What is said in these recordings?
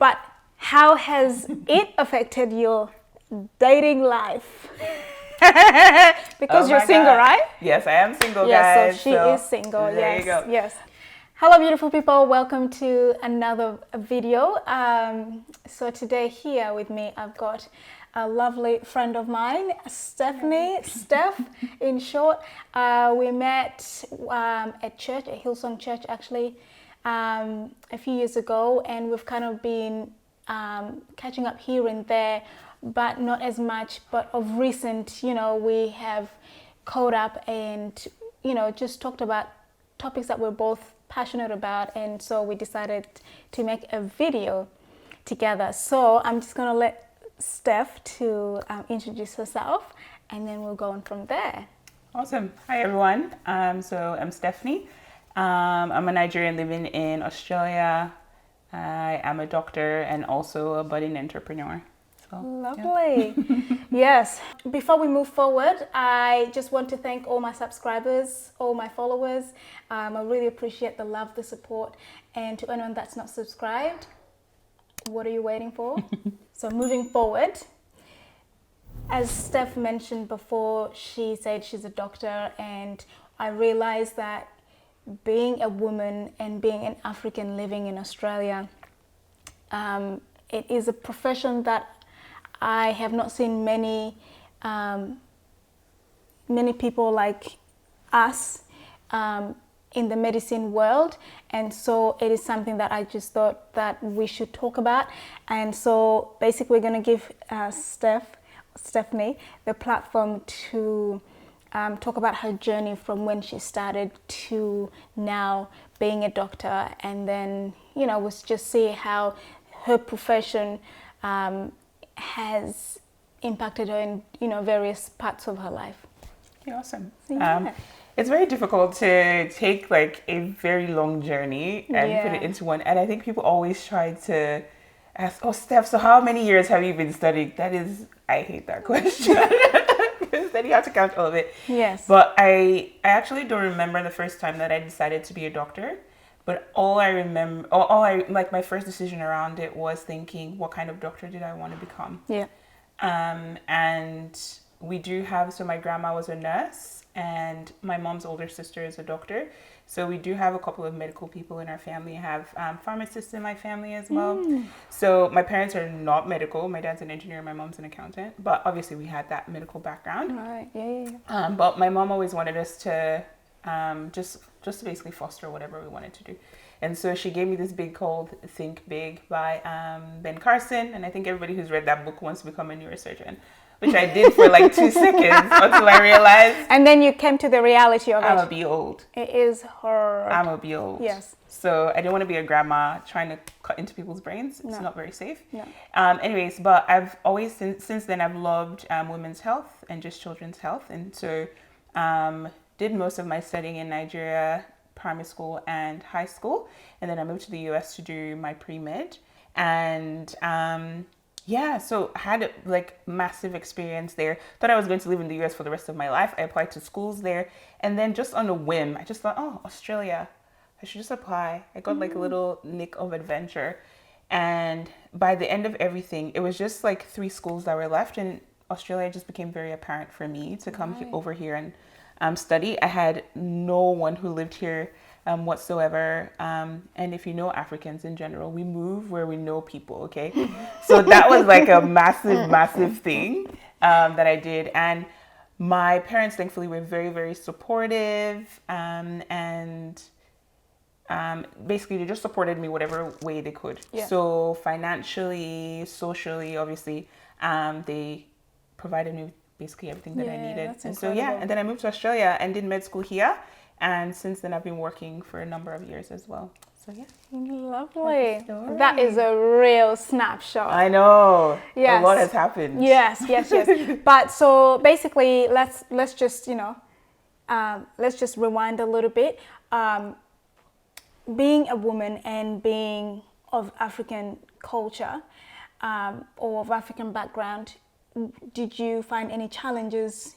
But how has it affected your dating life? Because you're single, right? Yes, I am single, Yes, guys. so she is single. There Yes, you go. yes. Hello, beautiful people. Welcome to another video. So today here with me, I've got a lovely friend of mine, Stephanie, Steph, in short. We met at church, at Hillsong Church, actually, a few years ago, and we've kind of been catching up here and there, but not as much. But of recent, we have caught up and, just talked about topics that we're both passionate about, and so we decided to make a video together. So I'm just gonna let Steph to introduce herself, and then we'll go on from there. Awesome. Hi, everyone. So I'm Stephanie. I'm a Nigerian living in Australia. I am a doctor and also a budding entrepreneur. So, lovely. Yeah. Yes. Before we move forward, I just want to thank all my subscribers, all my followers. I really appreciate the love, the support, and to anyone that's not subscribed, what are you waiting for? So moving forward, as Steph mentioned before, she said she's a doctor, and I realized that being a woman and being an African living in Australia, it is a profession that I have not seen many people like us in the medicine world, and so it is something that I just thought that we should talk about. And so basically we're going to give Stephanie the platform to talk about her journey from when she started to now being a doctor, and then we'll just see how her profession has impacted her in various parts of her life. yeah, awesome. Yeah. It's very difficult to take like a very long journey and put it into one. And I think people always try to ask, "Oh, Steph, so how many years have you been studying?" I hate that question. Because then you have to count all of it. Yes. But I actually don't remember the first time that I decided to be a doctor. But all I remember, my first decision around it was thinking, what kind of doctor did I want to become? Yeah. And we do have, so my grandma was a nurse and my mom's older sister is a doctor. So we do have a couple of medical people in our family. I have pharmacists in my family as well. So my parents are not medical. My dad's an engineer, my mom's an accountant. But obviously we had that medical background. Right. Yeah. But my mom always wanted us to just to basically foster whatever we wanted to do. And so she gave me this book called Think Big by Ben Carson. And I think everybody who's read that book wants to become a neurosurgeon, which I did for like 2 seconds until I realized. And then you came to the reality of I'm going to be old. It is hard. I'm going to be old. Yes. So I didn't want to be a grandma trying to cut into people's brains. It's not very safe. No. Anyways, but I've always, since then, I've loved women's health and just children's health. And so did most of my studying in Nigeria, primary school and high school. And then I moved to the US to do my pre-med. And so I had like massive experience there. Thought I was going to live in the US for the rest of my life. I applied to schools there. And then just on a whim, I just thought, oh, Australia, I should just apply. I got like a little nick of adventure. And by the end of everything, it was just like 3 schools that were left. And Australia just became very apparent for me to come over here and study. I had no one who lived here whatsoever. And if you know Africans in general, we move where we know people, okay? So that was like a massive thing that I did. And my parents, thankfully, were very, very supportive. And basically, they just supported me whatever way they could. Yeah. So financially, socially, obviously, they provided me basically everything that I needed. And so and then I moved to Australia and did med school here, and since then I've been working for a number of years as well. So Lovely. That is a real snapshot. I know. Yes. A lot has happened. Yes. But so basically, let's just let's just rewind a little bit. Being a woman and being of African culture or of African background, did you find any challenges,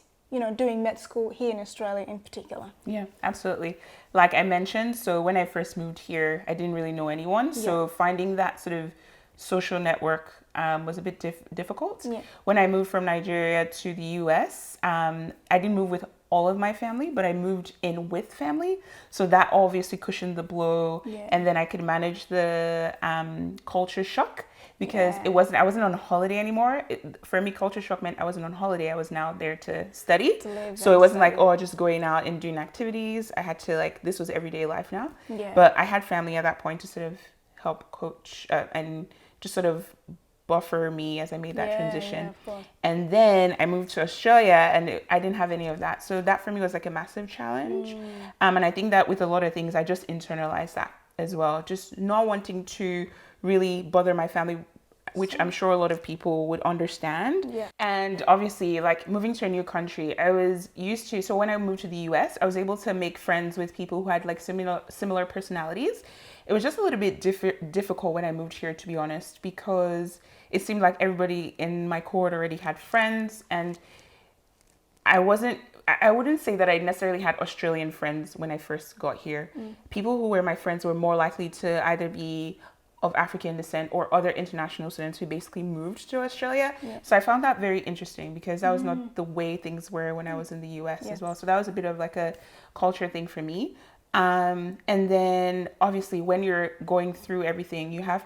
doing med school here in Australia in particular? Yeah, absolutely. Like I mentioned, so when I first moved here, I didn't really know anyone. So finding that sort of social network was a bit difficult. Yeah. When I moved from Nigeria to the US, I didn't move with all of my family, but I moved in with family. So that obviously cushioned the blow. Yeah. And then I could manage the culture shock because Yeah. I wasn't on holiday anymore. For me, culture shock meant I wasn't on holiday. I was now there to study. To live So it and wasn't like, study. oh, just going out and doing activities. I had to this was everyday life now. Yeah. But I had family at that point to sort of help coach and just sort of buffer me as I made that transition. Yeah, of course. And then I moved to Australia and I didn't have any of that. So that for me was like a massive challenge. And I think that with a lot of things, I just internalized that as well. Just not wanting to really bother my family, which I'm sure a lot of people would understand. Yeah. And obviously, moving to a new country, I was used to, so when I moved to the US, I was able to make friends with people who had similar personalities. It was just a little bit difficult when I moved here, to be honest, because it seemed like everybody in my cohort already had friends, and I wouldn't say that I necessarily had Australian friends when I first got here. People who were my friends were more likely to either be of African descent or other international students who basically moved to Australia. Yeah. So I found that very interesting because that was not the way things were when I was in the US as well. So that was a bit of like a culture thing for me. And then obviously when you're going through everything, you have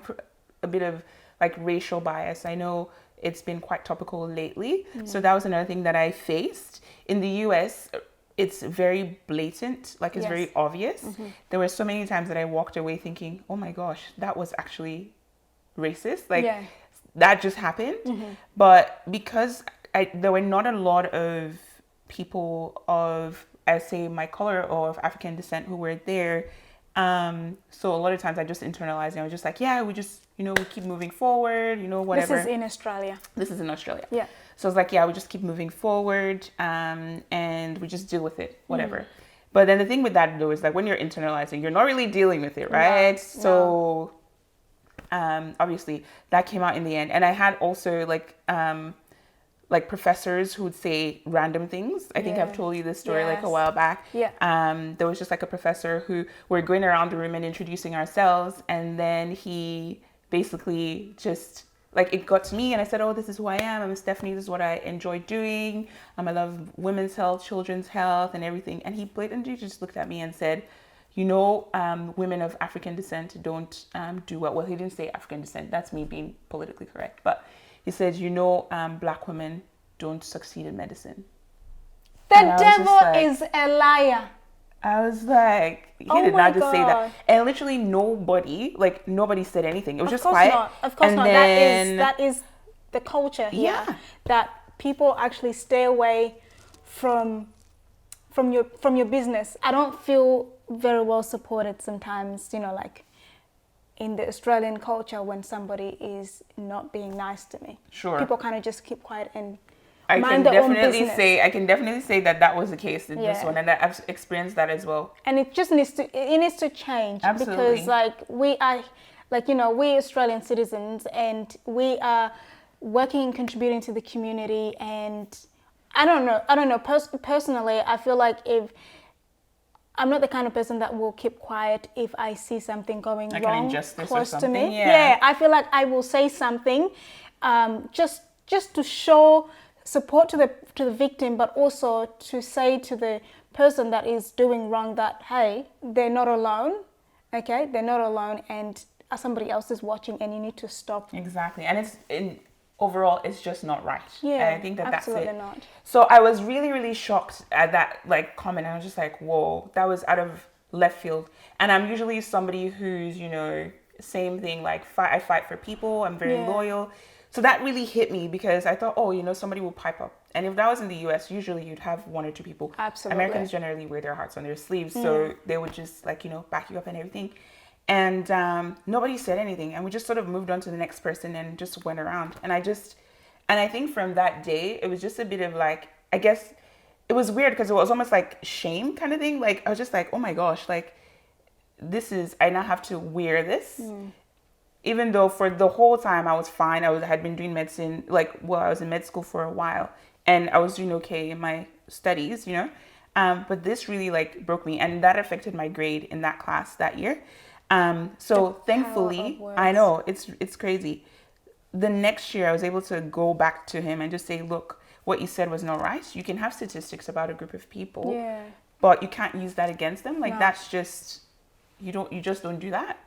a bit of like racial bias. I know it's been quite topical lately. So that was another thing that I faced. In the US, it's very blatant, like it's very obvious. There were so many times that I walked away thinking, oh my gosh, that was actually racist. That just happened. But because there were not a lot of people of, I say, my color or of African descent who were there. So a lot of times I just internalized and I was just like, yeah, we just, we keep moving forward, whatever. This is in Australia. This is in Australia. Yeah. So it's like, yeah, we just keep moving forward, and we just deal with it, whatever. But then the thing with that though is like when you're internalizing, you're not really dealing with it, right? No, so obviously that came out in the end. And I had also like professors who would say random things. I think I've told you this story like a while back. Yeah. There was just like a professor who we're going around the room and introducing ourselves, and then he basically just it got to me and I said, oh, this is who I am. I'm Stephanie. This is what I enjoy doing. I love women's health, children's health, and everything. And he blatantly just looked at me and said, women of African descent don't do well. Well, he didn't say African descent. That's me being politically correct. But he said, Black women don't succeed in medicine. The devil is a liar. I was like, he did not just say that. And literally nobody said anything. It was just quiet. Of course not. That is the culture here. Yeah. That people actually stay away from your business. I don't feel very well supported sometimes, in the Australian culture when somebody is not being nice to me. Sure. People kind of just keep quiet and I mind can their own business. definitely say that was the case in this one, and I've experienced that as well. And it just needs to change. Absolutely. Because we are we Australian citizens and we are working and contributing to the community, and I don't know. Personally, I feel like if I'm not the kind of person that will keep quiet if I see something going like wrong an injustice close or to something. me. Yeah, I feel like I will say something, just to show support to the victim, but also to say to the person that is doing wrong that, hey, they're not alone. Okay, they're not alone, and somebody else is watching, and you need to stop. Exactly, and overall, it's just not right. Yeah, and I think that's it. absolutely not. So I was really, really shocked at that comment. I was just like, whoa, that was out of left field. And I'm usually somebody who's, same thing, I fight for people. I'm very loyal. So that really hit me because I thought, somebody will pipe up. And if that was in the US, usually you'd have one or two people. Absolutely. Americans generally wear their hearts on their sleeves. So they would just back you up and everything. And nobody said anything. And we just sort of moved on to the next person and just went around. And I think from that day, it was just a bit of I guess it was weird because it was almost like shame kind of thing. I was just like, oh my gosh, I now have to wear this. Even though for the whole time I was fine. I had been doing medicine, I was in med school for a while and I was doing okay in my studies, But this really broke me, and that affected my grade in that class that year. So Power thankfully, of words. I know it's crazy. The next year I was able to go back to him and just say, look, what you said was not right. You can have statistics about a group of people, Yeah. but you can't use that against them. Like No. that's just you just don't do that.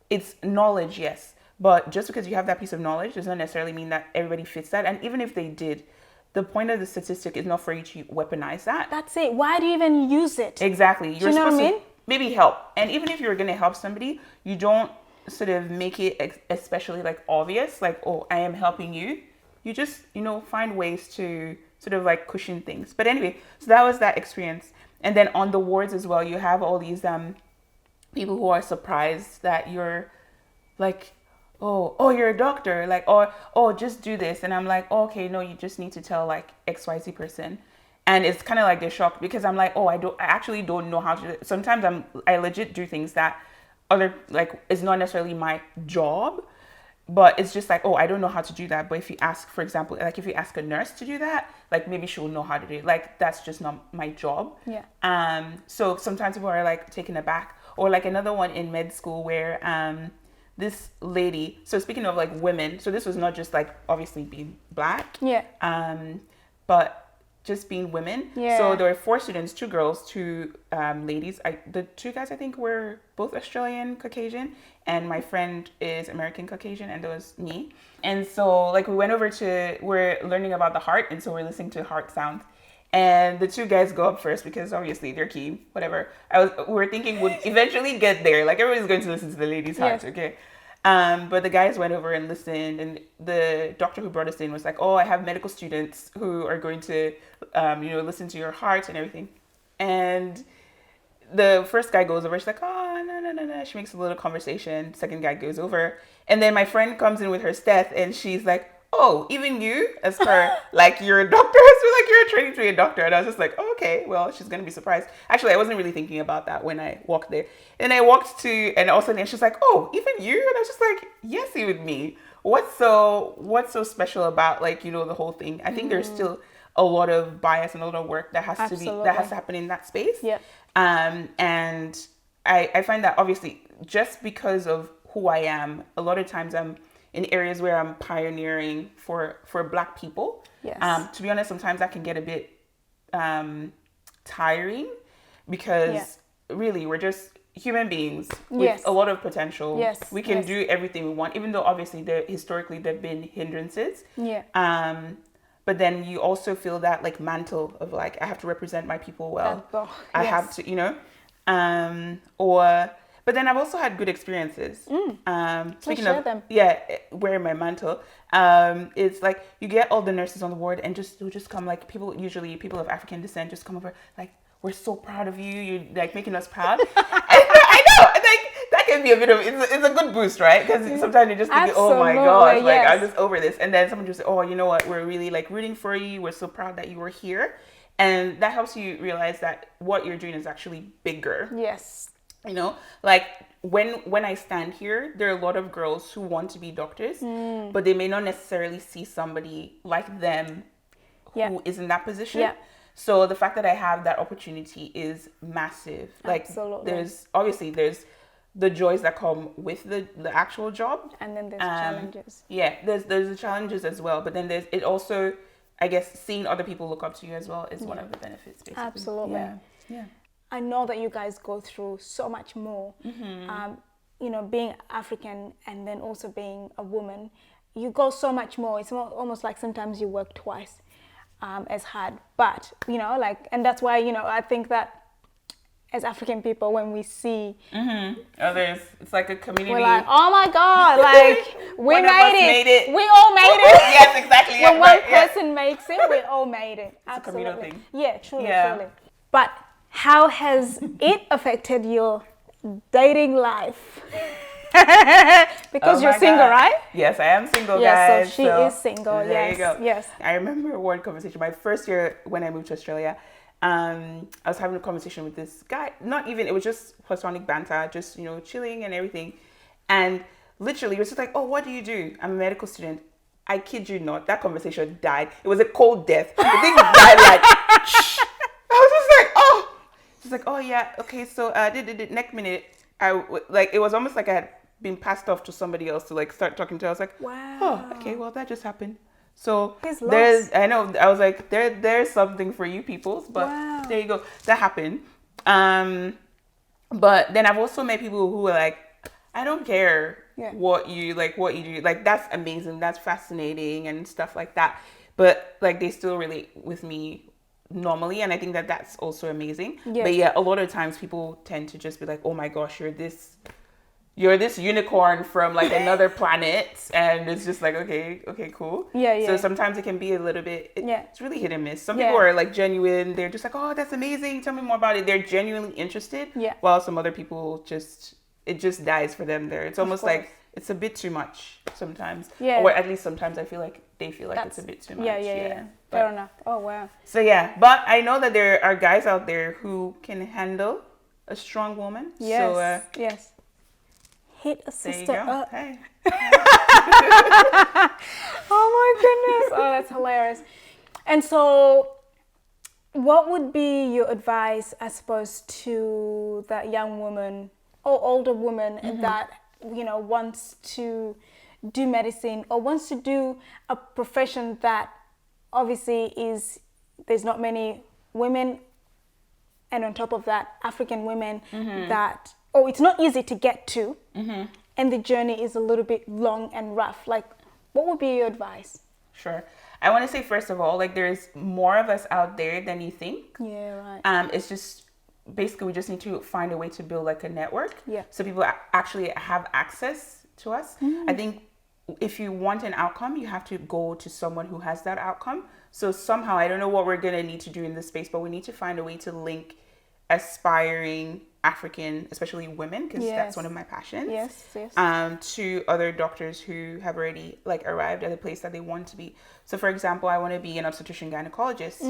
It's knowledge, yes. But just because you have that piece of knowledge does not necessarily mean that everybody fits that. And even if they did, the point of the statistic is not for you to weaponize that. That's it. Why do you even use it? Exactly. You're you know supposed what I to mean? maybe help. And even if you're going to help somebody, you don't sort of make it especially like obvious, like, oh, I am helping you. You just, find ways to sort of like cushion things. But anyway, so that was that experience. And then on the wards as well, you have all these people who are surprised that you're like, oh, you're a doctor, like, or oh, just do this. And I'm like, oh, okay, no, you just need to tell like XYZ person. And it's kind of like they're shocked because I'm like, oh, I actually don't know how to do it. Sometimes I legit do things that other, like, it's not necessarily my job, but it's just like, oh, I don't know how to do that. But if you ask, for example, like if you ask a nurse to do that, like maybe she'll know how to do it. Like that's just not my job. Yeah. So sometimes people are like taken aback. Or like another one in med school where this lady, so speaking of like women, so this was not just like obviously being black, Yeah. but just being women. Yeah. So there were 4 students, 2 girls, 2 ladies. The 2 guys I think were both Australian Caucasian, and my friend is American Caucasian, and there was me. And so like we're learning about the heart, and so we're listening to heart sounds. And the 2 guys go up first because obviously they're keen, whatever. We were thinking would eventually get there. Like everybody's going to listen to the lady's heart, Yes. okay? But the guys went over and listened, and the doctor who brought us in was like, oh, I have medical students who are going to, listen to your heart and everything. And the first guy goes over, she's like, oh, no. She makes a little conversation. Second guy goes over. And then my friend comes in with her stat, and she's like, oh, even you, as per like you're a doctor, so like you're training to be a doctor. And I was just like, oh, okay, well, she's gonna be surprised. Actually, I wasn't really thinking about that when I walked there. And I walked to, and all of a sudden she's like, oh, even you? And I was just like, yes, even me. What's so special about like the whole thing? I think there's still a lot of bias and a lot of work that has Absolutely. to happen in that space. Yeah. And I find that obviously just because of who I am, a lot of times I'm in areas where I'm pioneering for Black people. Yes. To be honest, sometimes that can get a bit tiring because really we're just human beings with a lot of potential. Yes. We can do everything we want, even though obviously historically there have been hindrances. Yeah. But then you also feel that like mantle of like, I have to represent my people well. I have to, but then I've also had good experiences. Speaking share of them. wearing my mantle, it's like you get all the nurses on the ward and they'll just come, like usually people of African descent just come over like, we're so proud of you. You're like making us proud. I know. Like that can be a bit of it's a good boost, right? Because sometimes you just think, oh my gosh, like I'm just over this, and then someone just say, oh, you know what? We're really like rooting for you. We're so proud that you were here, and that helps you realize that what you're doing is actually bigger. Yes. Like when I stand here, there are a lot of girls who want to be doctors, but they may not necessarily see somebody like them who is in that position. Yeah. So the fact that I have that opportunity is massive. Like Absolutely. there's the joys that come with the actual job. And then there's challenges. Yeah, there's the challenges as well. But then there's it also, I guess, seeing other people look up to you as well is one of the benefits, basically. Absolutely. Yeah. I know that you guys go through so much more. Being African and then also being a woman, you go so much more. It's almost like sometimes you work twice as hard. But, and that's why, I think that as African people, when we see others, it's like a community. We're like, oh my God, like we made it. We all made it. Yes, exactly. When one person makes it, we all made it. It's Absolutely. a communal thing. Yeah, truly. But how has it affected your dating life? Because you're single, right? Yes, I am single, yes, guys. So she is single. There you go. Yes. I remember one conversation. My first year when I moved to Australia, I was having a conversation with this guy. It was just platonic banter, just, chilling and everything. And literally, it was just like, oh, what do you do? I'm a medical student. I kid you not. That conversation died. It was a cold death. The thing died like, I was just like, oh. She's like, oh, yeah. Okay, so next minute, like it was almost like I had been passed off to somebody else to like start talking to. I was like, Wow. oh, okay, well that just happened. So He's there's, lost. I know, I was like, there's something for you peoples, but Wow. there you go. That happened. But then I've also met people who are like, I don't care what you do. Like that's amazing, that's fascinating and stuff like that. But like they still relate with me normally, and I think that that's also amazing. Yes. But yeah, a lot of times people tend to just be like, oh my gosh, you're this unicorn from like another planet, and it's just like okay, cool. Yeah. So sometimes it can be a little bit it's really hit and miss. Some Yeah. people are like genuine, they're just like, oh, that's amazing, tell me more about it. They're genuinely interested. Yeah. While some other people it just dies for them there. It's almost like it's a bit too much sometimes. Yeah. Or at least sometimes I feel like they feel like it's a bit too much. Yeah. Fair enough. Oh wow. So yeah, but I know that there are guys out there who can handle a strong woman. Yes. So yes. Hit a there you sister go. up. Hey. Oh my goodness. Oh, that's hilarious. And so what would be your advice, I suppose, to that young woman or older woman that, wants to do medicine or wants to do a profession that obviously there's not many women, and on top of that, African women it's not easy to get to, and the journey is a little bit long and rough. Like, what would be your advice? Sure. I want to say, first of all, like there's more of us out there than you think. Yeah, right. It's just basically we just need to find a way to build like a network. Yeah. So people actually have access to us. I think if you want an outcome, you have to go to someone who has that outcome. So somehow, I don't know what we're going to need to do in this space, but we need to find a way to link aspiring African, especially women, because that's one of my passions. Yes. To other doctors who have already like arrived at the place that they want to be. So for example, I want to be an obstetrician gynecologist,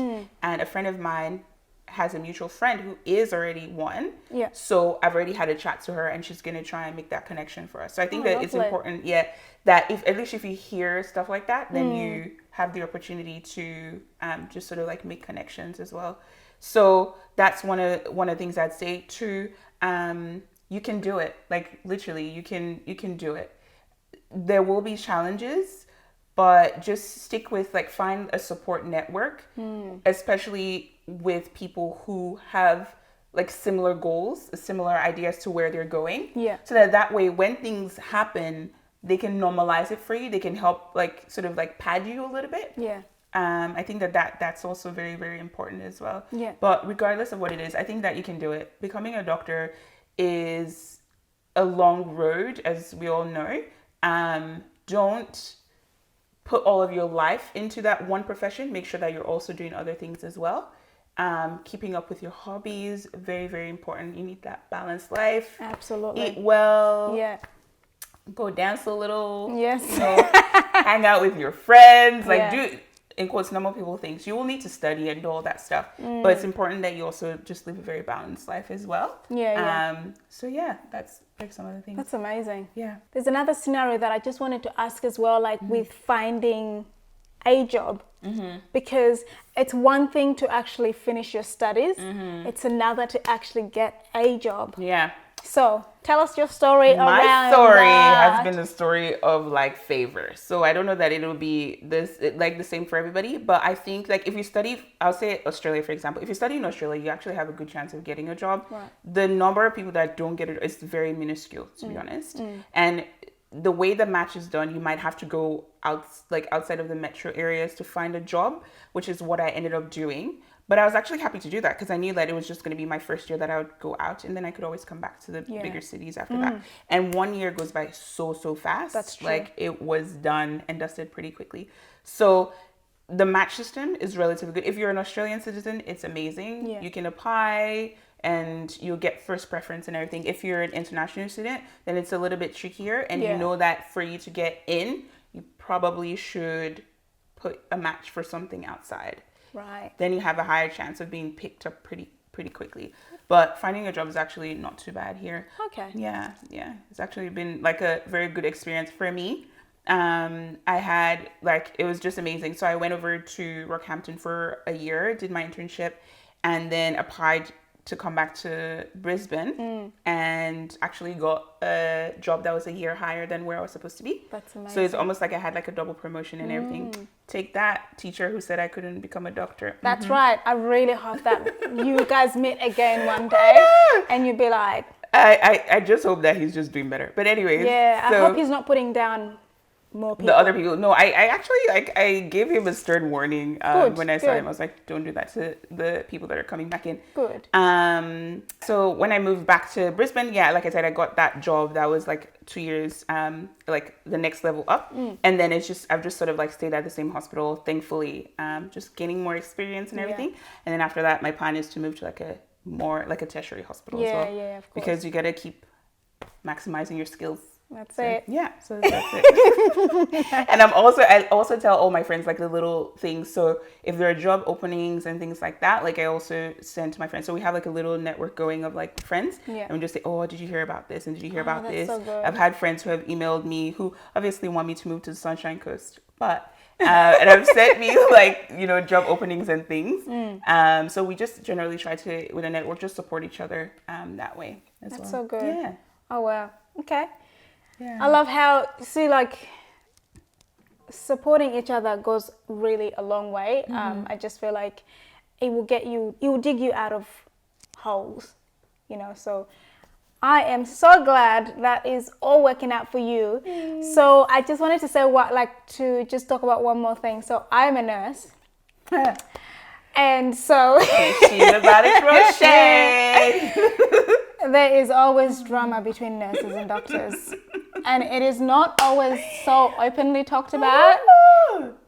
and a friend of mine has a mutual friend who is already one. Yeah. So I've already had a chat to her, and she's going to try and make that connection for us. So I think that it's lovely. important, that if you hear stuff like that, then you have the opportunity to just sort of like make connections as well. So that's one of the things I'd say. Two, you can do it. Like literally, you can do it. There will be challenges, but just stick with find a support network, especially with people who have like similar goals, similar ideas to where they're going. Yeah. So that way, when things happen, they can normalize it for you. They can help sort of pad you a little bit. Yeah. I think that's also very, very important as well. Yeah. But regardless of what it is, I think that you can do it. Becoming a doctor is a long road, as we all know. Don't put all of your life into that one profession. Make sure that you're also doing other things as well. Keeping up with your hobbies, very, very important. You need that balanced life. Absolutely. Eat well. Yeah. Go dance a little. Yes. Hang out with your friends. Yeah. Do, in quotes, normal people things. You will need to study and do all that stuff. But it's important that you also just live a very balanced life as well. Yeah. So yeah, that's like some of the things. That's amazing. Yeah. There's another scenario that I just wanted to ask as well, with finding a job. Because it's one thing to actually finish your studies. It's another to actually get a job. Yeah. So tell us your story. My story has been the story of favor. So I don't know that it'll be the same for everybody, but I think if you study, I'll say Australia, for example, if you study in Australia, you actually have a good chance of getting a job. Right. The number of people that don't get it is very minuscule, to be honest. And the way the match is done, you might have to go outside of the metro areas to find a job, which is what I ended up doing. But I was actually happy to do that because I knew that it was just going to be my first year that I would go out, and then I could always come back to the bigger cities after that. And 1 year goes by so fast. That's true. It was done and dusted pretty quickly. So the match system is relatively good. If you're an Australian citizen, it's amazing. Yeah. You can apply and you'll get first preference and everything. If you're an international student, then it's a little bit trickier. And you know that for you to get in, you probably should put a match for something outside. Right. Then you have a higher chance of being picked up pretty quickly. But finding a job is actually not too bad here. Okay. Yeah. It's actually been a very good experience for me. I had it was just amazing. So I went over to Rockhampton for a year, did my internship, and then applied to come back to Brisbane and actually got a job that was a year higher than where I was supposed to be. That's amazing. So it's almost like I had like a double promotion and everything. Take that, teacher who said I couldn't become a doctor. That's right. I really hope that you guys meet again one day and you'll be like... I just hope that he's just doing better. But anyways. Yeah, so I hope he's not putting down more people. the other people. No, I actually, like, I gave him a stern warning when I saw him. I was like, don't do that to the people that are coming back in. Good. So when I moved back to Brisbane, yeah, like I said, I got that job that was like 2 years, like the next level up. And then I've just sort of like stayed at the same hospital, thankfully, just gaining more experience and everything. And then after that, my plan is to move to like a tertiary hospital as well. Yeah, of course. Because you got to keep maximizing your skills. That's it. Yeah, so that's it. And I also tell all my friends like the little things. So if there are job openings and things like that, like I also send to my friends. So we have like a little network going of like friends. Yeah. And we just say, oh, did you hear about this? And did you hear about this? So good. I've had friends who have emailed me who obviously want me to move to the Sunshine Coast, but and have sent me like, job openings and things. So we just generally try to, with a network, just support each other that way as well. That's so good. Yeah. Oh, wow. Okay. Yeah. I love how, like, supporting each other goes really a long way. I just feel like it will dig you out of holes, so I am so glad that is all working out for you. So I just wanted to say to just talk about one more thing. So I'm a nurse. And so she's about to crochet. There is always drama between nurses and doctors. And it is not always so openly talked about.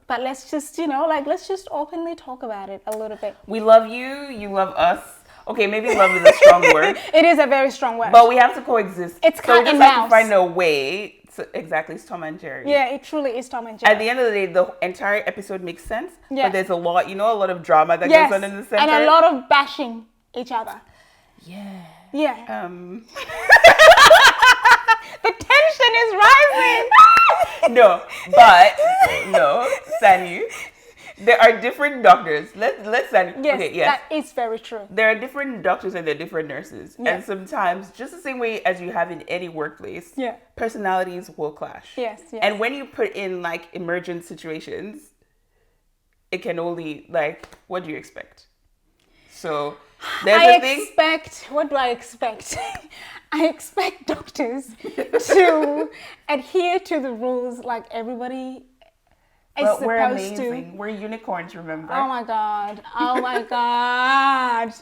But let's just, let's just openly talk about it a little bit. We love you. You love us. Okay, maybe love is a strong word. It is a very strong word. But we have to coexist. It's cat and so we just mouse. have to find a way. Exactly, it's Tom and Jerry. Yeah, it truly is Tom and Jerry. At the end of the day, the entire episode makes sense. Yes. But there's a lot of drama that goes on in the center. And a lot of bashing each other. Yeah. Yeah. The tension is rising. No, Sanu. There are different doctors. Let's Sanu. Yes, okay, yes. That is very true. There are different doctors and there are different nurses. Yeah. And sometimes, just the same way as you have in any workplace, personalities will clash. Yes. And when you put in like emergent situations, it can only what do you expect? So what do I expect? I expect doctors to adhere to the rules like everybody is supposed we're amazing. We're unicorns, remember? Oh my God. Oh my God.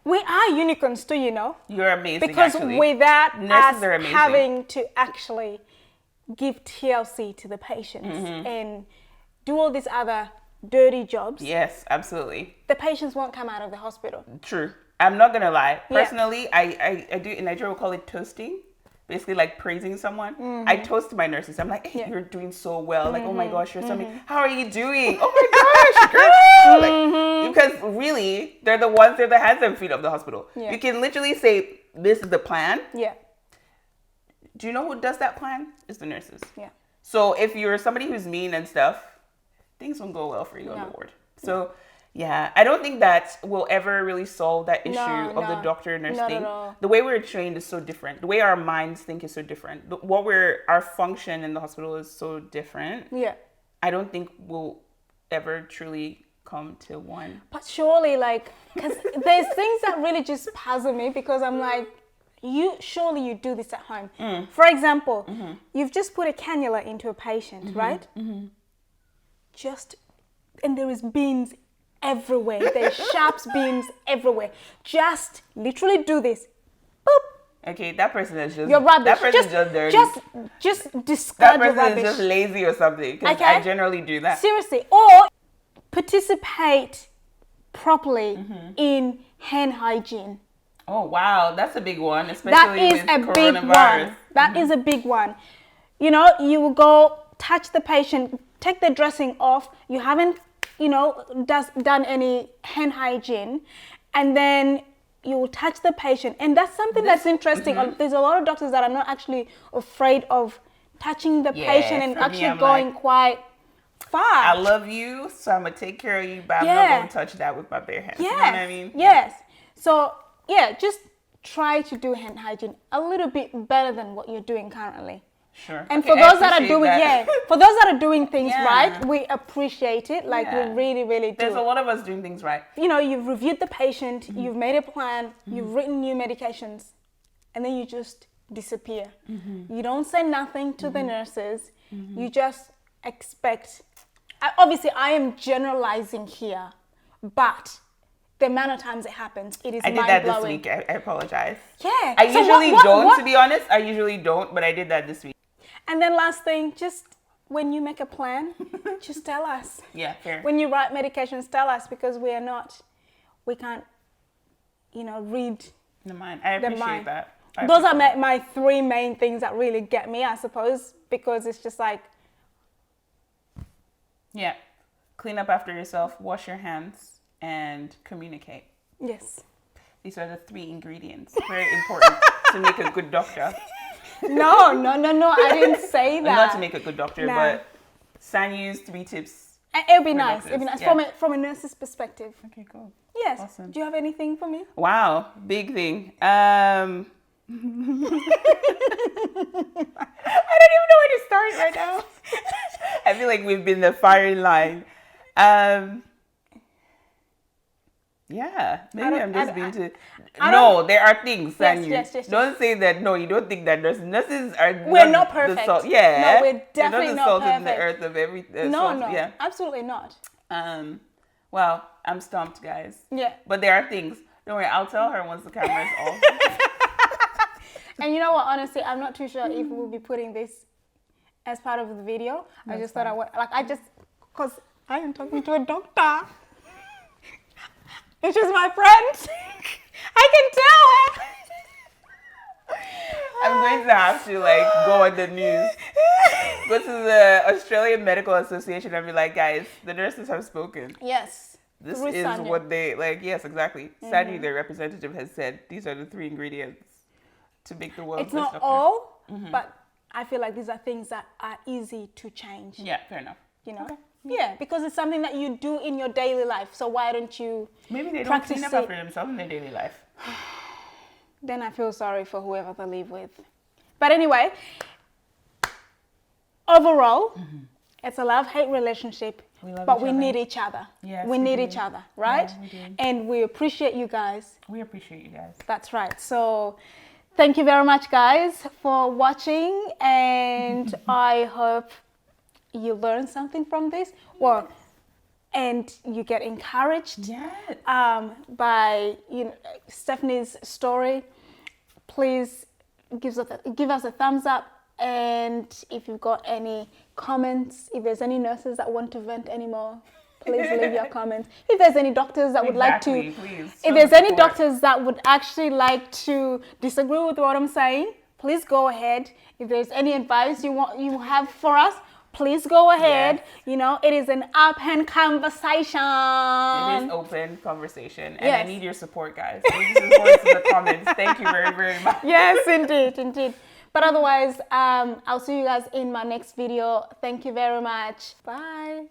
We are unicorns too, You're amazing, because actually. without Nurses us are amazing. having to actually give TLC to the patients and do all these other dirty jobs. Yes, absolutely. The patients won't come out of the hospital. True. I'm not gonna lie. Personally, I do in Nigeria we call it toasting. Basically like praising someone. I toast my nurses. I'm like, hey, you're doing so well. Like, oh my gosh, you're so amazing. How are you doing? Oh my gosh, girl. Because really, they're the hands and feet of the hospital. Yeah. You can literally say, this is the plan. Yeah. Do you know who does that plan? It's the nurses. Yeah. So if you're somebody who's mean and stuff, things won't go well for you on the ward. So yeah, I don't think that will ever really solve that issue of the doctor-nurse thing. The way we're trained is so different. The way our minds think is so different. Our function in the hospital is so different. Yeah. I don't think we'll ever truly come to one. But surely, because there's things that really just puzzle me because I'm like, surely you do this at home. For example, you've just put a cannula into a patient, right? And there is beans everywhere. There's sharp beams everywhere. Just literally do this. Boop. Okay, that person is just... You're rubbish. That person is just dirty. Just discard your rubbish. That person rubbish. is just lazy or something. Because I generally do that. Seriously. Or participate properly in hand hygiene. Oh, wow. That's a big one, especially with coronavirus. That is a big one. You will go touch the patient, take the dressing off. You haven't done any hand hygiene, and then you will touch the patient. And that's something that's interesting. There's a lot of doctors that are not actually afraid of touching the patient and actually going quite I fact. love you, so I'm gonna take care of you, but I'm Yeah. not gonna touch that with my bare hands. Yes. You know what I mean? Yes. So yeah, just try to do hand hygiene a little bit better than what you're doing currently. Sure. And Okay, for I those that are appreciate doing, that. for those that are doing things Yeah. right, we appreciate it. Like Yeah. we really, really do. There's a lot of us doing things right. You know, you've reviewed the patient, Mm-hmm. you've made a plan, you've written new medications, and then you just disappear. Mm-hmm. You don't say nothing to the nurses. You just expect. Obviously, I am generalizing here, but the amount of times it happens, it is I did mind that blowing. this week. I apologize. Yeah. I So usually what- don't, what- to be honest. I usually don't, but I did that this week. And then last thing, just when you make a plan, just tell us. Yeah, fair. When you write medications, tell us, because we can't, read The mind. I the appreciate mind. that. Those are my three main things that really get me, I suppose, because it's just like, Yeah. Clean up after yourself, wash your hands, and communicate. yes. These are the 3 ingredients. Very important to make a good doctor. No, I didn't say that. Well, not to make a good doctor, No. but Sanyu's 3 tips. It'll be for nice. doctors, It'll be nice yeah. from a nurse's perspective. Okay, cool. Yes. Awesome. Do you have anything for me? Wow, big thing. I don't even know where to start right now. I feel like we've been the firing line. Yeah, maybe I'm just being too. No, there are things, Sanyu. Yes. Don't say that. No, you don't think that nurses are. We're not perfect. The salt. Yeah, No, we're definitely they're not not the salt in the perfect. earth of every. No, salt. Yeah. absolutely not. Well, I'm stumped, guys. Yeah. But there are things. Don't worry, I'll tell her once the camera's off. And you know what? Honestly, I'm not too sure if we'll be putting this as part of the video. I just thought I would, because I am talking to a doctor. Which is my friend. I can tell her. I'm going to have to go on the news, go to the Australian Medical Association and be like, guys, the nurses have spoken. Yes. This through is Sanya. what they yes, exactly. Sanyu, their representative, has said these are the 3 ingredients to make the world It's best not doctor. all, but I feel like these are things that are easy to change. Yeah, fair enough. You know? Okay. Yeah, because it's something that you do in your daily life. So why don't you Maybe they don't practice clean up it? after themselves in their daily life. Then I feel sorry for whoever they live with. But anyway, overall, it's a love-hate relationship, but we need each other. Yes, we we need do. each other, right? Yeah, we do. And we appreciate you guys. We appreciate you guys. That's right. So thank you very much, guys, for watching. And I hope you learn something from this, and you get encouraged Yes. by Stephanie's story. Please give us a thumbs up, and if you've got any comments, if there's any nurses that want to vent anymore, please leave your comments. If there's any doctors that would like to, please, if there's any doctors that would actually like to disagree with what I'm saying, please go ahead. If there's any advice you have for us, please go ahead. Yes. It is an open conversation. It is open conversation, and Yes. I need your support, guys. I need your support in the comments. Thank you very, very much. Yes, indeed. But otherwise, I'll see you guys in my next video. Thank you very much. Bye.